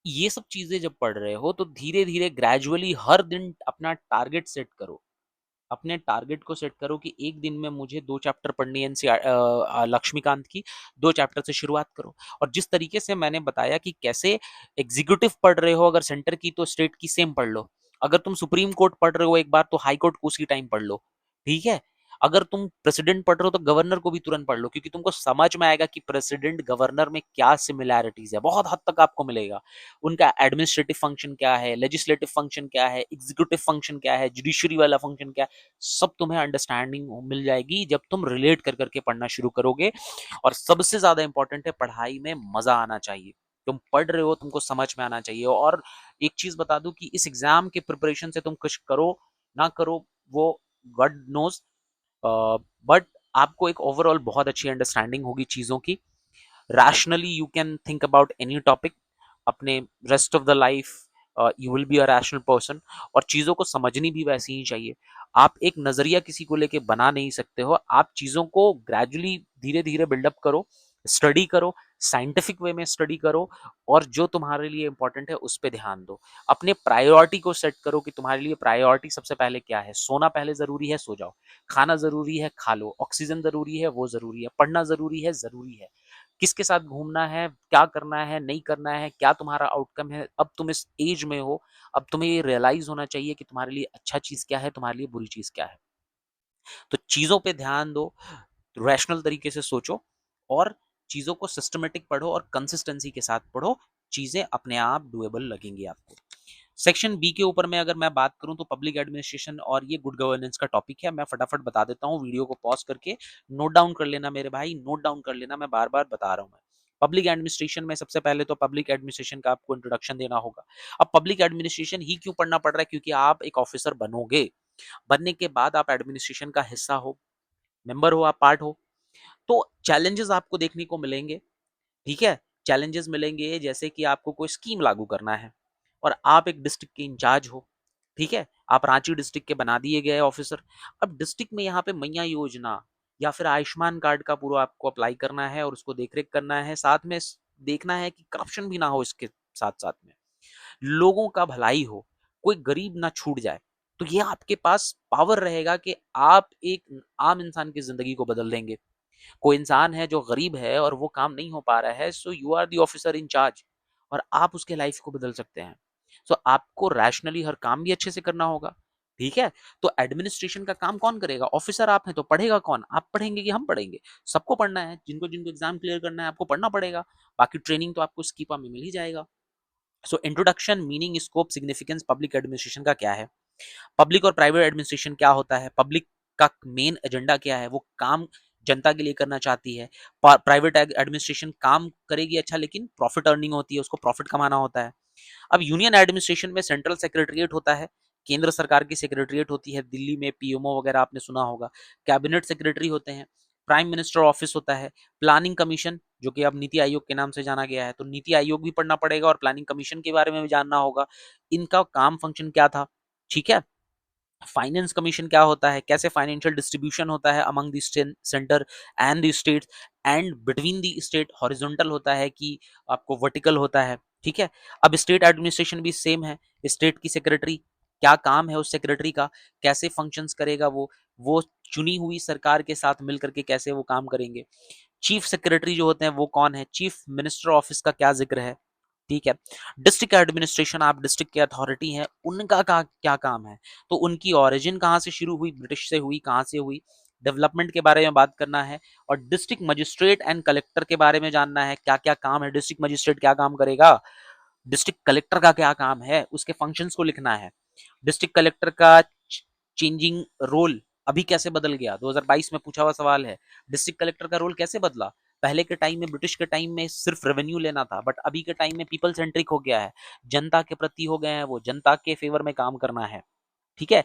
ये सब चीजें जब पढ़ रहे हो तो धीरे धीरे ग्रेजुअली हर दिन अपना टारगेट सेट करो, अपने टारगेट को सेट करो कि एक दिन में मुझे 2 चैप्टर पढ़नी है लक्ष्मीकांत की, 2 चैप्टर से शुरुआत करो। और जिस तरीके से मैंने बताया कि कैसे एग्जीक्यूटिव पढ़ रहे हो, अगर सेंटर की तो स्टेट की सेम पढ़ लो, अगर तुम सुप्रीम कोर्ट पढ़ रहे हो एक बार तो हाई कोर्ट को उसी टाइम पढ़ लो, ठीक है। अगर तुम प्रेसिडेंट पढ़ रहे हो तो गवर्नर को भी तुरंत पढ़ लो, क्योंकि तुमको समझ में आएगा कि प्रेसिडेंट गवर्नर में क्या सिमिलैरिटीज है, बहुत हद तक आपको मिलेगा। उनका एडमिनिस्ट्रेटिव फंक्शन क्या है, लेजिस्लेटिव फंक्शन क्या है, एग्जीक्यूटिव फंक्शन क्या है, जुडिशरी वाला फंक्शन क्या है, सब तुम्हें अंडरस्टैंडिंग मिल जाएगी जब तुम रिलेट कर करके पढ़ना शुरू करोगे। और सबसे ज्यादा इंपॉर्टेंट है, पढ़ाई में मजा आना चाहिए। तुम पढ़ रहे हो, तुमको समझ में आना चाहिए। और एक चीज बता दूं कि इस एग्जाम के प्रिपरेशन से तुम कुछ करो ना करो, वो गॉड नोज, बट आपको एक ओवरऑल बहुत अच्छी अंडरस्टैंडिंग होगी चीजों की। Rationally you can think about any topic अपने rest of the life, you will be a rational person. और चीजों को समझनी भी वैसी ही चाहिए। आप एक नजरिया किसी को लेके बना नहीं सकते हो, आप चीजों को ग्रेजुअली धीरे धीरे बिल्डअप करो, स्टडी करो, साइंटिफिक वे में स्टडी करो, और जो तुम्हारे लिए इंपॉर्टेंट है उस पर ध्यान दो। अपने प्रायोरिटी को सेट करो कि तुम्हारे लिए प्रायोरिटी सबसे पहले क्या है। सोना पहले जरूरी है, सो जाओ। खाना जरूरी है, खा लो। ऑक्सीजन जरूरी है, वो जरूरी है। पढ़ना जरूरी है, जरूरी है। किसके साथ घूमना है, क्या करना है, नहीं करना है, क्या तुम्हारा आउटकम है, अब तुम इस एज में हो, अब तुम्हें ये रियलाइज होना चाहिए कि तुम्हारे लिए अच्छा चीज क्या है, तुम्हारे लिए बुरी चीज क्या है। तो चीजों पे ध्यान दो, रैशनल तरीके से सोचो, और चीजों को सिस्टमेटिक पढ़ो और कंसिस्टेंसी के साथ पढ़ो। चीजें अपने आप डुएबल लगेंगी आपको। सेक्शन बी के ऊपर में अगर मैं बात करूं तो पब्लिक एडमिनिस्ट्रेशन और ये गुड गवर्नेंस का टॉपिक है। मैं फटाफट बता देता हूं, वीडियो को पॉज करके नोट डाउन कर लेना मेरे भाई, नोट डाउन कर लेना, मैं बार बार बता रहा हूं। मैं पब्लिक एडमिनिस्ट्रेशन में सबसे पहले तो पब्लिक एडमिनिस्ट्रेशन का आपको इंट्रोडक्शन देना होगा। अब पब्लिक एडमिनिस्ट्रेशन ही क्यों पढ़ना पड़ रहा है, क्योंकि आप एक ऑफिसर बनोगे, बनने के बाद आप एडमिनिस्ट्रेशन का हिस्सा हो, मेंबर हो, आप पार्ट हो। तो चैलेंजेस आपको देखने को मिलेंगे, ठीक है। चैलेंजेस मिलेंगे जैसे कि आपको कोई स्कीम लागू करना है और आप एक डिस्ट्रिक्ट के इंचार्ज हो, ठीक है। आप रांची डिस्ट्रिक्ट के बना दिए गए ऑफिसर। अब डिस्ट्रिक्ट में यहाँ पे मैया योजना या फिर आयुष्मान कार्ड का पूरा आपको अप्लाई करना है और उसको देखरेख करना है, साथ में देखना है कि करप्शन भी ना हो, इसके साथ साथ में लोगों का भलाई हो, कोई गरीब ना छूट जाए। तो ये आपके पास पावर रहेगा कि आप एक आम इंसान की जिंदगी को बदल देंगे। कोई इंसान है जो गरीब है और वो काम नहीं हो पा रहा है, so you are the officer in charge, और आप उसके लाइफ को बदल सकते हैं। सो आपको रैशनली हर काम भी अच्छे से करना होगा, ठीक है। तो एडमिनिस्ट्रेशन का काम कौन करेगा, ऑफिसर आप हैं तो पढ़ेगा कौन, आप पढ़ेंगे कि हम पढ़ेंगे। सबको पढ़ना है, जिनको जिनको एग्जाम क्लियर करना है आपको पढ़ना पड़ेगा। बाकी ट्रेनिंग तो आपको स्कीपा में मिल ही जाएगा। So introduction, meaning, scope, significance public administration का क्या है, पब्लिक और प्राइवेट एडमिनिस्ट्रेशन क्या होता है, पब्लिक का मेन एजेंडा क्या है, वो काम जनता के लिए करना चाहती है। प्राइवेट एडमिनिस्ट्रेशन काम करेगी अच्छा, लेकिन प्रॉफिट अर्निंग होती है, उसको प्रॉफिट कमाना होता है। अब यूनियन एडमिनिस्ट्रेशन में सेंट्रल सेक्रेटरीट होता है, केंद्र सरकार की सेक्रेटरीट होती है, दिल्ली में पीएमओ वगैरह आपने सुना होगा। कैबिनेट सेक्रेटरी होते हैं, प्राइम मिनिस्टर ऑफिस होता है, प्लानिंग कमीशन जो कि अब नीति आयोग के नाम से जाना गया है, तो नीति आयोग भी पढ़ना पड़ेगा और प्लानिंग कमीशन के बारे में भी जानना होगा, इनका काम फंक्शन क्या था, ठीक है। फाइनेंस कमीशन क्या होता है, कैसे फाइनेंशियल डिस्ट्रीब्यूशन होता है among the centre and the states, and between the state horizontal होता है कि आपको वर्टिकल होता है, ठीक है। अब स्टेट एडमिनिस्ट्रेशन भी सेम है, स्टेट की सेक्रेटरी क्या काम है उस सेक्रेटरी का, कैसे फंक्शंस करेगा वो चुनी हुई सरकार के साथ मिलकर के कैसे वो काम करेंगे। चीफ सेक्रेटरी जो होते हैं वो कौन है, चीफ मिनिस्टर ऑफिस का क्या जिक्र है, ठीक है। डिस्ट्रिक्ट एडमिनिस्ट्रेशन, आप डिस्ट्रिक्ट के अथॉरिटी हैं, उनका क्या काम है, तो उनकी ओरिजिन कहाँ से शुरू हुई, ब्रिटिश से हुई, कहाँ से हुई, डेवलपमेंट के बारे में बात करना है। और डिस्ट्रिक्ट मजिस्ट्रेट एंड कलेक्टर के बारे में जानना है, क्या क्या काम है, डिस्ट्रिक्ट मजिस्ट्रेट क्या काम करेगा, डिस्ट्रिक्ट कलेक्टर का क्या काम है, उसके फंक्शंस को लिखना है। डिस्ट्रिक्ट कलेक्टर का चेंजिंग रोल अभी कैसे बदल गया, 2022 में पूछा हुआ सवाल है। डिस्ट्रिक्ट कलेक्टर का रोल कैसे बदला, पहले के टाइम में ब्रिटिश के टाइम में सिर्फ रेवेन्यू लेना था, बट अभी के टाइम में पीपल सेंट्रिक हो गया है, जनता के प्रति हो गए हैं, वो जनता के फेवर में काम करना है, ठीक है।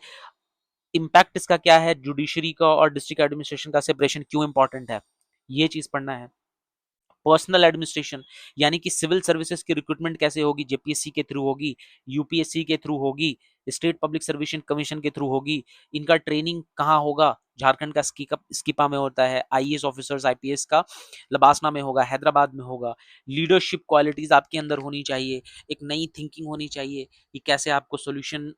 इम्पैक्ट इसका क्या है, जुडिशरी का और डिस्ट्रिक्ट एडमिनिस्ट्रेशन का सेपरेशन क्यों इंपॉर्टेंट है, ये चीज पढ़ना है। पर्सनल एडमिनिस्ट्रेशन, यानी कि सिविल सर्विसेज की रिक्रूटमेंट कैसे होगी, जेपीएससी के थ्रू होगी, यूपीएससी के थ्रू होगी, स्टेट पब्लिक सर्विस कमीशन के थ्रू होगी, इनका ट्रेनिंग कहाँ होगा, झारखंड का स्कीपा में होता है, आईएएस ऑफिसर्स आईपीएस का लबासना में होगा, हैदराबाद में होगा। लीडरशिप क्वालिटीज आपके अंदर होनी चाहिए, एक नई थिंकिंग होनी चाहिए कि कैसे आपको सोल्यूशन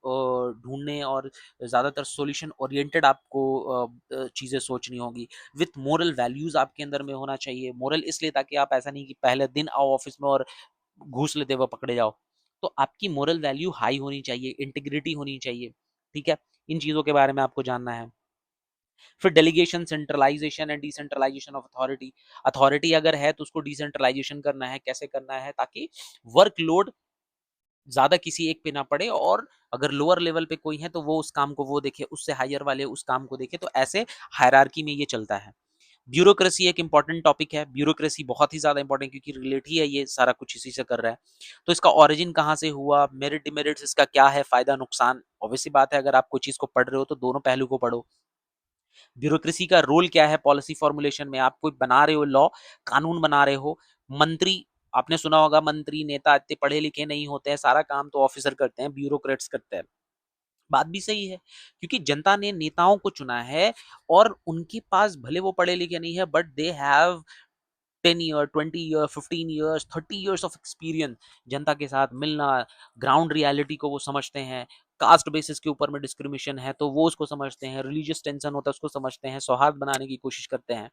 ढूंढने और ज्यादातर सोल्यूशन ओरिएंटेड आपको चीजें सोचनी होगी। विथ मोरल वैल्यूज आपके अंदर में होना चाहिए। मोरल इसलिए ताकि आप ऐसा नहीं कि पहले दिन आओ ऑफिस में और घूस लेते हुए पकड़े जाओ। तो आपकी मोरल वैल्यू हाई होनी चाहिए, इंटीग्रिटी होनी चाहिए। ठीक है, इन चीजों के बारे में आपको जानना है। फिर delegation, centralisation and decentralisation of authority. Authority अगर है तो उसको डिसेंट्रलाइजेशन करना है, कैसे करना है, ताकि वर्कलोड ज्यादा किसी एक पे ना पड़े, और अगर लोअर लेवल पे कोई है तो वो उस काम को वो देखे, उससे हायर वाले उस काम को देखे। तो ऐसे हायरार्की में ये चलता है। ब्यूरोक्रेसी एक इंपॉर्टेंट टॉपिक है। ब्यूरोक्रेसी बहुत ही ज्यादा इंपॉर्टेंट, क्योंकि रिलेट ही है ये सारा कुछ इसी से कर रहा है। तो इसका ओरिजिन कहाँ से हुआ, मेरिट डिमेरिट्स इसका क्या है, फायदा नुकसान। ऑब्वियसली बात है, अगर आप कोई चीज को पढ़ रहे हो तो दोनों पहलू को पढ़ो। ब्यूरोक्रेसी का रोल क्या है पॉलिसी फॉर्मुलेशन में, आप कोई बना रहे हो लॉ, कानून बना रहे हो। मंत्री, आपने सुना होगा मंत्री नेता इतने पढ़े लिखे नहीं होते हैं, सारा काम तो ऑफिसर करते हैं, ब्यूरोक्रेट्स करते हैं। बात भी सही है, क्योंकि जनता ने नेताओं को चुना है, और उनके पास भले वो पढ़े लिखे नहीं है, but they have 10 year, 20 year, 15 years, 30 years of experience. जनता के साथ मिलना, ग्राउंड रियलिटी को वो समझते हैं। कास्ट बेसिस के ऊपर में डिस्क्रिमिनेशन है तो वो उसको समझते हैं, रिलीजियस टेंशन होता है उसको समझते हैं, सौहार्द बनाने की कोशिश करते हैं।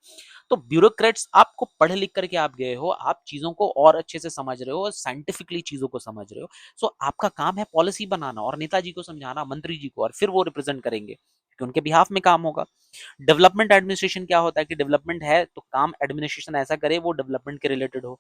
तो ब्यूरोक्रेट्स, आपको पढ़ लिख करके आप गए हो, आप चीजों को और अच्छे से समझ रहे हो और साइंटिफिकली चीजों को समझ रहे हो। सो आपका काम है पॉलिसी बनाना और नेताजी को समझाना, मंत्री जी को, और फिर वो रिप्रेजेंट करेंगे क्योंकि उनके बिहाफ में काम होगा। डेवलपमेंट एडमिनिस्ट्रेशन क्या होता है कि डेवलपमेंट है तो काम एडमिनिस्ट्रेशन ऐसा करे वो डेवलपमेंट के रिलेटेड हो।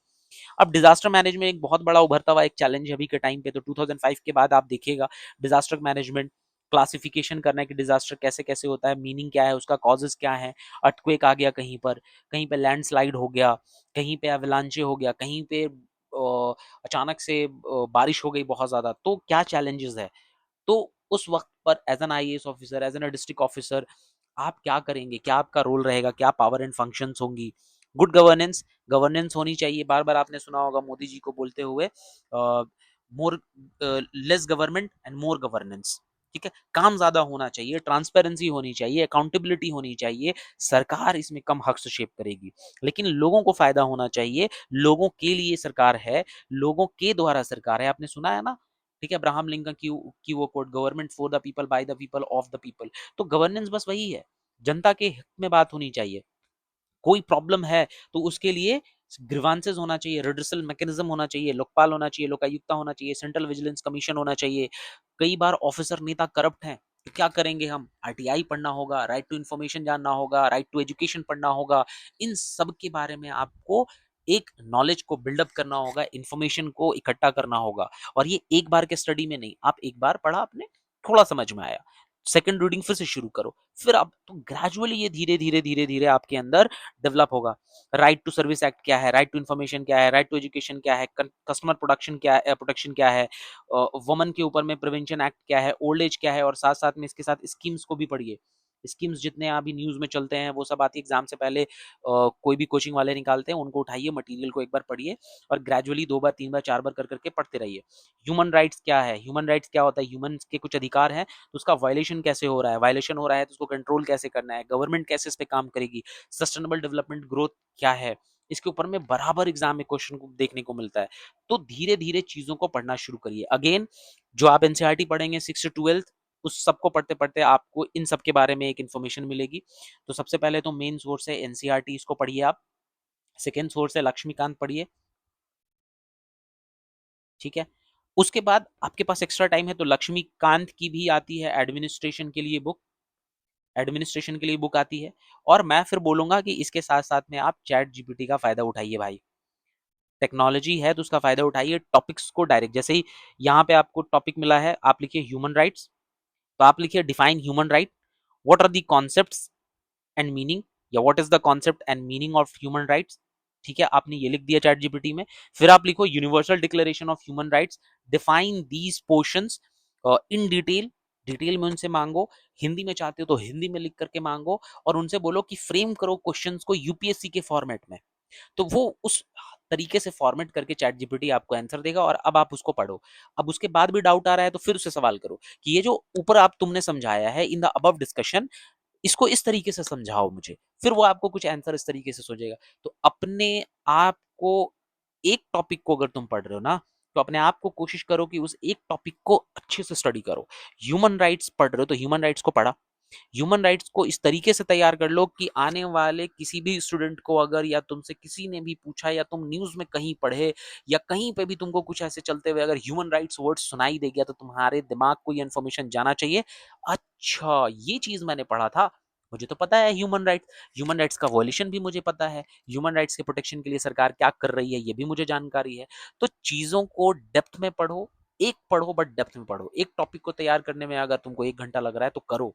अब डिजास्टर मैनेजमेंट एक बहुत बड़ा उभरता हुआ एक चैलेंज है अभी के टाइम पे। तो 2005 के बाद आप देखिएगा डिजास्टर मैनेजमेंट क्लासिफिकेशन करना है कि डिजास्टर कैसे कैसे होता है, मीनिंग क्या है, उसका कॉजेज क्या है। अर्थक्वेक आ गया कहीं पे लैंडस्लाइड हो गया, कहीं पे एवलांचे हो गया, कहीं पे अचानक से बारिश हो गई बहुत ज्यादा, तो क्या चैलेंजेस है। तो उस वक्त पर as an IAS officer, as an district officer, आप क्या करेंगे, क्या आपका रोल रहेगा, क्या पावर एंड फंक्शंस होंगी। गुड गवर्नेंस, गवर्नेंस होनी चाहिए। बार बार आपने सुना होगा मोदी जी को बोलते हुए, more less government and more governance. ठीक है, काम ज्यादा होना चाहिए, ट्रांसपेरेंसी होनी चाहिए, अकाउंटेबिलिटी होनी चाहिए। सरकार इसमें कम हस्तक्षेप करेगी, लेकिन लोगों को फायदा होना चाहिए। लोगों के लिए सरकार है, लोगों के द्वारा सरकार है। आपने सुना है ना, ठीक है, अब्राहम लिंकन की वो quote, government for the people, by the people, of the people. तो गवर्नेंस बस वही है, जनता के हित में बात होनी चाहिए। कोई प्रॉब्लम है तो उसके लिए ग्रीवांसेस होना चाहिए, रिड्रेसल मैकेनिज्म होना चाहिए, लोकपाल होना चाहिए, लोकायुक्ता होना चाहिए, सेंट्रल विजिलेंस कमीशन होना चाहिए। कई बार ऑफिसर नेता करप्ट हैं, तो क्या करेंगे हम, आरटीआई पढ़ना होगा, राइट टू इन्फॉर्मेशन जानना होगा, राइट टू एजुकेशन पढ़ना होगा। इन सब के बारे में आपको एक नॉलेज को बिल्डअप करना होगा, इंफॉर्मेशन को इकट्ठा करना होगा। और ये एक बार के स्टडी में नहीं, आप एक बार पढ़ा आपने, थोड़ा समझ में आया, सेकंड रीडिंग फिर से शुरू करो, फिर अब तो ग्रेजुअली ये धीरे धीरे धीरे धीरे आपके अंदर डेवलप होगा। राइट टू सर्विस एक्ट क्या है, राइट टू इन्फॉर्मेशन क्या है, राइट टू एजुकेशन क्या है, कस्टमर प्रोटेक्शन क्या है, वुमन के ऊपर में प्रिवेंशन एक्ट क्या है, ओल्ड एज क्या है, और साथ साथ में इसके साथ स्कीम्स को भी पढ़िए। स्कीम्स जितने अभी न्यूज में चलते हैं वो सब आती है एग्जाम से पहले, कोई भी कोचिंग वाले निकालते हैं, उनको उठाइए, मटेरियल को एक बार पढ़िए, और ग्रेजुअली 2 बार 3 बार 4 बार कर करके पढ़ते रहिए। ह्यूमन राइट्स क्या है, ह्यूमन राइट्स क्या होता है, ह्यूमन के कुछ अधिकार हैं तो उसका वायलेशन कैसे हो रहा है, वायलेशन हो रहा है तो उसको कंट्रोल कैसे करना है, गवर्नमेंट कैसे इस पे काम करेगी, सस्टेनेबल डेवलपमेंट ग्रोथ क्या है, इसके ऊपर में बराबर एग्जाम में क्वेश्चन को देखने को मिलता है। तो धीरे धीरे चीजों को पढ़ना शुरू करिए। अगेन, जो आप एनसीईआरटी पढ़ेंगे 6 से 12 उस सबको पढ़ते पढ़ते आपको इन सब के बारे में एक इन्फॉर्मेशन मिलेगी। तो सबसे पहले तो मेन सोर्स है एनसीईआरटी, इसको पढ़िए आप। सेकेंड सोर्स है लक्ष्मीकांत, पढ़िए, ठीक है। उसके बाद आपके पास एक्स्ट्रा टाइम है तो लक्ष्मीकांत की भी आती है एडमिनिस्ट्रेशन के लिए बुक, एडमिनिस्ट्रेशन के लिए बुक आती है। और मैं फिर बोलूंगा कि इसके साथ साथ में आप चैट जीपीटी का फायदा उठाइए भाई। टेक्नोलॉजी है तो उसका फायदा उठाइए, टॉपिक्स को डायरेक्ट, जैसे ही यहाँ पे आपको टॉपिक मिला है, आप लिखिए ह्यूमन राइट्स, तो आप लिखिए define human right, what are the concepts and meaning, या what is the concept and meaning of human rights. ठीक है, आपने ये लिख दिया चैट जीपीटी में। फिर आप लिखो universal declaration of human rights, define these portions in detail, detail में उनसे मांगो। हिंदी में चाहते हो तो हिंदी में लिख करके मांगो, और उनसे बोलो कि फ्रेम करो क्वेश्चंस को यूपीएससी के फॉर्मेट में। तो वो उस तरीके से फॉर्मेट करके चैट जीपीटी आपको आंसर देगा और अब आप उसको पढ़ो। अब उसके बाद भी डाउट आ रहा है तो फिर उससे सवाल करो कि ये जो ऊपर आप तुमने समझाया है इन द अबव डिस्कशन, इसको इस तरीके से समझाओ मुझे। फिर वो आपको कुछ आंसर इस तरीके से सोचेगा। तो अपने आप को, एक टॉपिक को अगर तुम पढ़ रहे हो ना, तो अपने आप को कोशिश करो कि उस एक टॉपिक को अच्छे से स्टडी करो। ह्यूमन राइट्स पढ़ रहे हो तो ह्यूमन राइट्स को पढ़ा, ह्यूमन राइट्स को इस तरीके से तैयार कर लो कि आने वाले किसी भी स्टूडेंट को अगर, या तुमसे किसी ने भी पूछा, या तुम न्यूज में कहीं पढ़े, या कहीं पे भी तुमको कुछ ऐसे चलते हुए अगर ह्यूमन राइट्स वर्ड सुनाई दे गया, तो तुम्हारे दिमाग को ये इन्फॉर्मेशन जाना चाहिए, अच्छा ये चीज मैंने पढ़ा था, मुझे तो पता है ह्यूमन राइट्स का वॉल्यूशन भी मुझे पता है, ह्यूमन राइट्स के प्रोटेक्शन के लिए सरकार क्या कर रही है ये भी मुझे जानकारी है। तो चीजों को डेप्थ में पढ़ो, एक पढ़ो बट डेप्थ में पढ़ो। एक टॉपिक को तैयार करने में अगर तुमको 1 घंटा लग रहा है तो करो,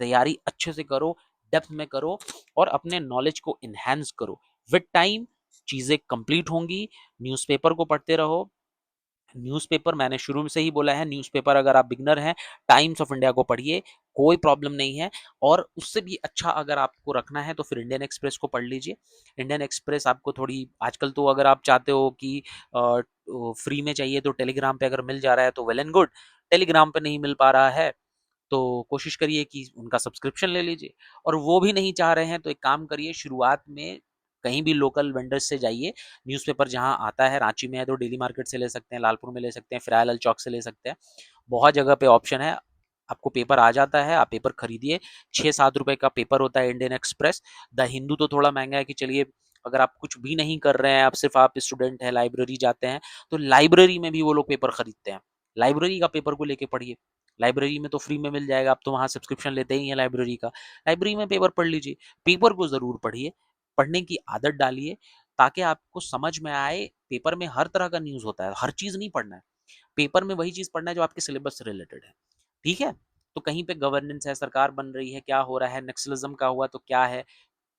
तैयारी अच्छे से करो, डेप्थ में करो, और अपने नॉलेज को इनहेंस करो। विद टाइम चीजें कंप्लीट होंगी। न्यूज़पेपर को पढ़ते रहो। न्यूज़पेपर मैंने शुरू में से ही बोला है, न्यूज़पेपर अगर आप बिगनर हैं, टाइम्स ऑफ इंडिया को पढ़िए, कोई प्रॉब्लम नहीं है। और उससे भी अच्छा अगर आपको रखना है तो फिर इंडियन एक्सप्रेस को पढ़ लीजिए। इंडियन एक्सप्रेस आपको थोड़ी, आजकल तो अगर आप चाहते हो कि फ्री में चाहिए तो टेलीग्राम पे अगर मिल जा रहा है तो वेल एंड गुड, टेलीग्राम पे नहीं मिल पा रहा है तो कोशिश करिए कि उनका सब्सक्रिप्शन ले लीजिए। और वो भी नहीं चाह रहे हैं तो एक काम करिए, शुरुआत में कहीं भी लोकल वेंडर्स से जाइए। न्यूज़पेपर जहां आता है, रांची में है तो डेली मार्केट से ले सकते हैं, लालपुर में ले सकते हैं, फिरायल चौक से ले सकते हैं, बहुत जगह पे ऑप्शन है। आपको पेपर आ जाता है, आप पेपर खरीदिए। 6-7 रुपए का पेपर होता है इंडियन एक्सप्रेस। द हिंदू तो थोड़ा महंगा है कि चलिए, अगर आप कुछ भी नहीं कर रहे हैं, आप सिर्फ आप स्टूडेंट हैं, लाइब्रेरी जाते हैं, तो लाइब्रेरी में भी वो लोग पेपर खरीदते हैं। लाइब्रेरी का पेपर को लेके पढ़िए। लाइब्रेरी में तो फ्री में मिल जाएगा, आप तो वहां सब्सक्रिप्शन लेते ही हैं लाइब्रेरी का। लाइब्रेरी में पेपर पढ़ लीजिए। पेपर को जरूर पढ़िए, पढ़ने की आदत डालिए, ताकि आपको समझ में आए। पेपर में हर तरह का न्यूज होता है, हर चीज नहीं पढ़ना है। पेपर में वही चीज पढ़ना है जो आपके सिलेबस से रिलेटेड है। ठीक है, तो कहीं पे गवर्नेंस है, सरकार बन रही है, क्या हो रहा है, नक्सलिज्म का हुआ तो क्या है,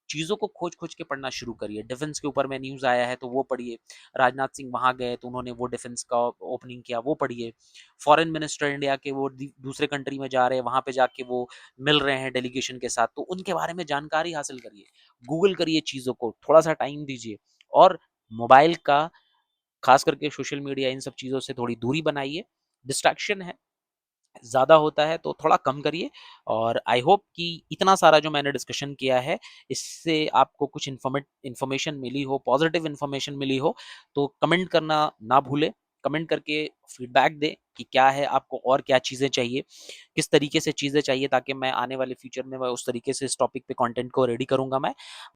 चीजों को खोज खोज के पढ़ना शुरू करिए। डिफेंस के ऊपर में न्यूज आया है तो वो पढ़िए। राजनाथ सिंह वहां गए तो उन्होंने वो डिफेंस का ओपनिंग किया, वो पढ़िए। फॉरेन मिनिस्टर इंडिया के वो दूसरे कंट्री में जा रहे हैं, वहां पे जाके वो मिल रहे हैं डेलीगेशन के साथ, तो उनके बारे में जानकारी हासिल करिए। गूगल करिए चीजों को, थोड़ा सा टाइम दीजिए। और मोबाइल का, खास करके सोशल मीडिया, इन सब चीजों से थोड़ी दूरी बनाइए। डिस्ट्रैक्शन है, ज़्यादा होता है तो थोड़ा कम करिए। और आई होप कि इतना सारा जो मैंने डिस्कशन किया है, इससे आपको कुछ इन्फॉर्मेशन मिली हो, पॉजिटिव इन्फॉर्मेशन मिली हो, तो कमेंट करना ना भूले। कमेंट करके फीडबैक दे कि क्या है आपको, और क्या चीज़ें चाहिए, किस तरीके से चीज़ें चाहिए, ताकि मैं आने वाले फ्यूचर में मैं उस तरीके से इस टॉपिक पे कंटेंट को रेडी करूंगा मैं।